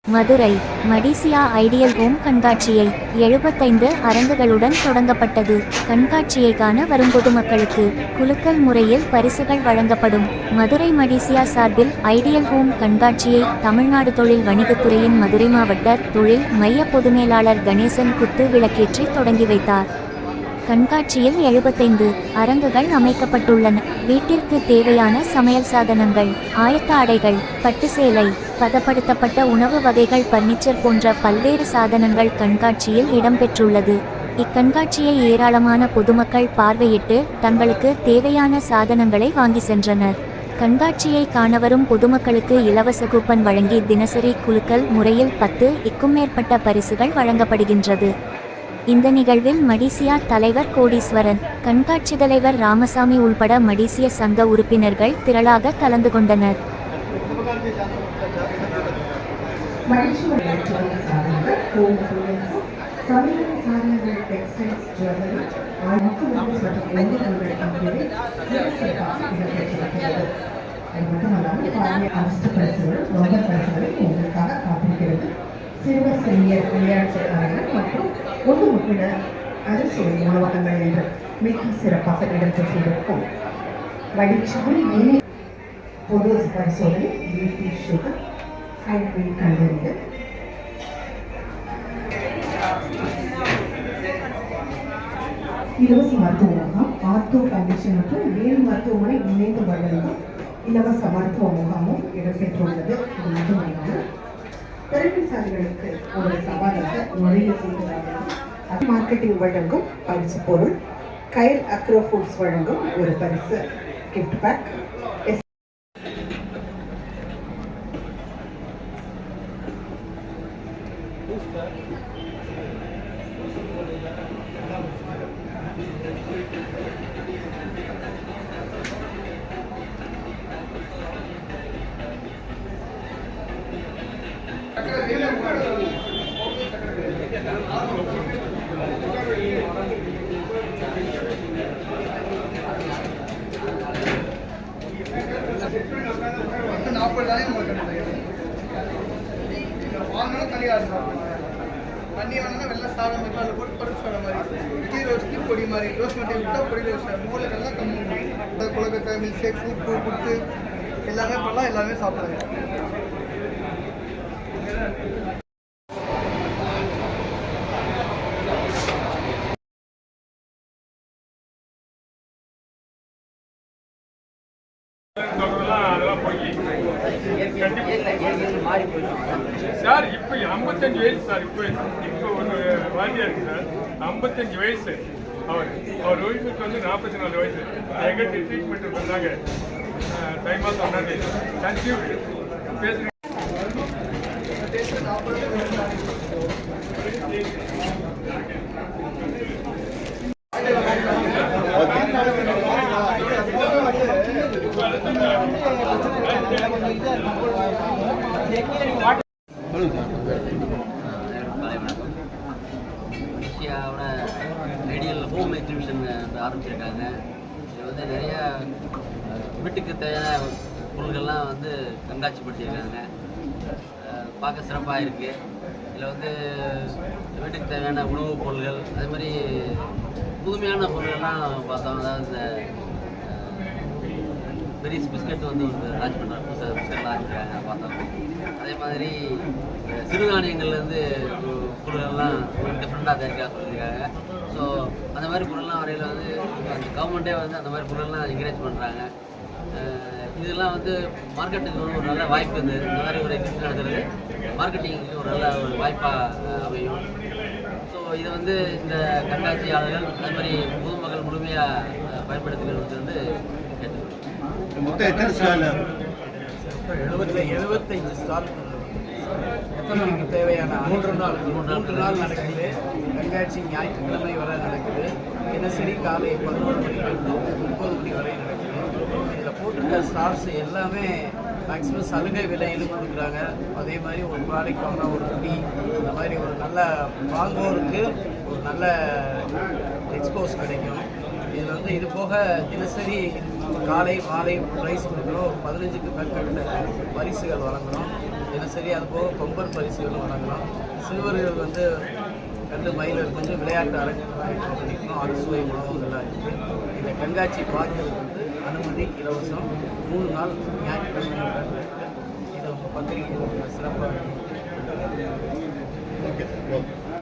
Madurai மடிசியா ideal home கண்காட்சியை 75 அரங்குகளுடன் தொடங்கப்பட்டது. கண்காட்சியை காண வரும் பொதுமக்களுக்கு குலுக்கல் முறையில் பரிசுகள் வழங்கப்படும். மதுரை மடிசியா சார்பில் ஐடியல் ஹோம் கண்காட்சியை தமிழ்நாடு தொழில் வணிகத்துறையின் மதுரை மாவட்ட தொழில் மைய பொதுமேலாளர் கணேசன் குத்து விளக்கேற்றி தொடங்கி வைத்தார். கண்காட்சியில் 75 அரங்குகள் அமைக்கப்பட்டுள்ளன. வீட்டிற்கு தேவையான சமையல் சாதனங்கள், ஆயத்த ஆடைகள், பட்டு சேலை, பதப்படுத்தப்பட்ட உணவு வகைகள், பர்னிச்சர் போன்ற பல்வேறு சாதனங்கள் கண்காட்சியில் இடம்பெற்றுள்ளது. இக்கண்காட்சியை ஏராளமான பொதுமக்கள் பார்வையிட்டு தங்களுக்கு தேவையான சாதனங்களை வாங்கி சென்றனர். கண்காட்சியை காணவரும் பொதுமக்களுக்கு இலவச கூப்பன் வழங்கி தினசரி குலுக்கல் முறையில் 10க்கும் மேற்பட்ட பரிசுகள் வழங்கப்படுகின்றது. இந்த நிகழ்வில் மடிசியா தலைவர் கோடீஸ்வரன், கண்காட்சி தலைவர் ராமசாமி உள்பட மடிசிய சங்க உறுப்பினர்கள் திரளாக கலந்து கொண்டனர். சிறுவர் சிறியர் விளையாட்டு அரங்கம் மற்றும் ஒன்று முற்றின அரிசி உணவகங்கள் என்று மிக சிறப்பாக இடம்பெற்றிருக்கும் வடிச்சுவை பொது பரிசோதனை, பிபி, சுகர், ஹைட்ரேட் கண்டறிதல், இலவச மருத்துவ முகாம், ஆர்த்தோ ஃபவுண்டேஷன் மற்றும் வேல் மருத்துவமனை இணைந்து வழங்கும் இலவச மருத்துவ முகாமும் இடம்பெற்றுள்ளது. இது மட்டுமல்லாமல் திறமைசாலிகளுக்கு ஒரு சவாலாக நுழைய செய்து மார்க்கெட்டிங் வழங்கும் பரிசு பொருள், கைல் அக்ரோ ஃபுட்ஸ் வழங்கும் ஒரு பரிசு கிஃப்ட் பேக், தண்ணி வேணும்னா வெள்ளை சாதம் மாதிரி அதில் போட்டு பருப்பு சாதம் மாதிரி, இட்லி ரோஸ்ட்டு பொடி மாதிரி, ரோஸ் மட்டும் விட்டால் பொடி ரோஸ் மூளைகள்லாம் கம்மி, குழக்கட்டை, மில்க் ஷேக், உப்பு புட்டு எல்லாமே பண்ணலாம், எல்லாமே சாப்பிடுறாங்க. சார் இப்போ 55 வயசு சார். இப்போ ஒரு வாரியா இருக்கு சார், 55 வயசு. அவர் ஒய்ஃபுக்கு வந்து 44 வயசு. எங்கிட்ட ட்ரீட்மெண்ட் பண்ணாங்க. தை மாதம் சொன்னாங்க கன்சியூ பேசுகிறேன். மடிசியாவோட ஐடியல் ஹோம் எக்ஸிபிஷன் ஆரம்பிச்சிருக்காங்க. இது வந்து நிறையா வீட்டுக்கு தேவையான பொருள்கள்லாம் வந்து கண்காட்சிப்படுத்தியிருக்காங்க. பார்க்க சிறப்பாக இருக்குது. இதில் வந்து வீட்டுக்கு தேவையான உணவுப் பொருள்கள், அதே மாதிரி புதுமையான பொருள்கள்லாம் பார்த்தோம். அதாவது இந்த பெரிஸ் பிஸ்கட் வந்து ஒரு லான்ச் பண்ணுறாங்க, புதுசாக பிஸ்கட் லான்ச் பண்ணுறாங்க பார்த்தோம். அதே மாதிரி சிறுதானியங்கள்லேருந்து பொருள்கள்லாம் டிஃப்ரெண்ட்டாக தயாரிக்க சொல்லியிருக்காங்க. ஸோ அந்த மாதிரி பொருள்லாம் வரையில் வந்து அந்த கவர்மெண்ட்டே வந்து அந்த மாதிரி பொருள்லாம் என்கரேஜ் பண்ணுறாங்க. இதெல்லாம் வந்து மார்க்கெட்டுக்கு ஒரு நல்ல வாய்ப்பு இந்த மாதிரி ஒரு எக்ஸிபிஷன் நடத்துறது மார்க்கெட்டிங்க்கு ஒரு நல்ல ஒரு வாய்ப்பாக அமையும். ஸோ இதை வந்து இந்த கண்காட்சியாளர்கள் அதே மாதிரி பொதுமக்கள் முழுமையாக பயன்படுத்துகிறது வந்து மொத்தம் எத்தனை ஸ்டால்? 75 ஸ்டால். எத்தனைக்கு தேவையான 3 நாள் நடக்குது. கண்காட்சி ஞாயிற்றுக்கிழமை வரை நடக்குது. தினசரி காலை 11 மணிக்கு 9 மணி வரை நடக்குது. இதில் போட்டிருக்க ஸ்டால்ஸ் எல்லாமே மேக்ஸிமம் சலுகை விலையில் கொடுக்குறாங்க. அதே மாதிரி ஒரு ப்ராடக்ட் வாங்கினா ஒரு டீ, அந்த மாதிரி ஒரு நல்ல வாங்குவோருக்கு ஒரு நல்ல எக்ஸ்போஸ் கிடைக்கும். இதில் வந்து இது போக தினசரி காலை மாலை ப்ரைஸ் கொடுக்குறோம். 15க்கு மேற்பட்ட பரிசுகள் வழங்குகிறோம். தினசரி தினசரி அது போக கொம்பர் பரிசுகளும் வழங்கலாம். சிறுவர்கள் வந்து கண்டு மயிலர் கொஞ்சம் விளையாட்டு அரங்கெல்லாம் பண்ணியிருக்கோம். அறுசுவை உணவுகள்லாம் இருக்குது. இந்த கண்காட்சி பார்க்கறதுக்கு வந்து அனுமதி இலவசம். 3 நாள் ஞாயிற்றுக்கிழமை இருக்குது. இதை உங்கள் பத்திரிகை சிறப்பாக ஓகே சார். ஓகே.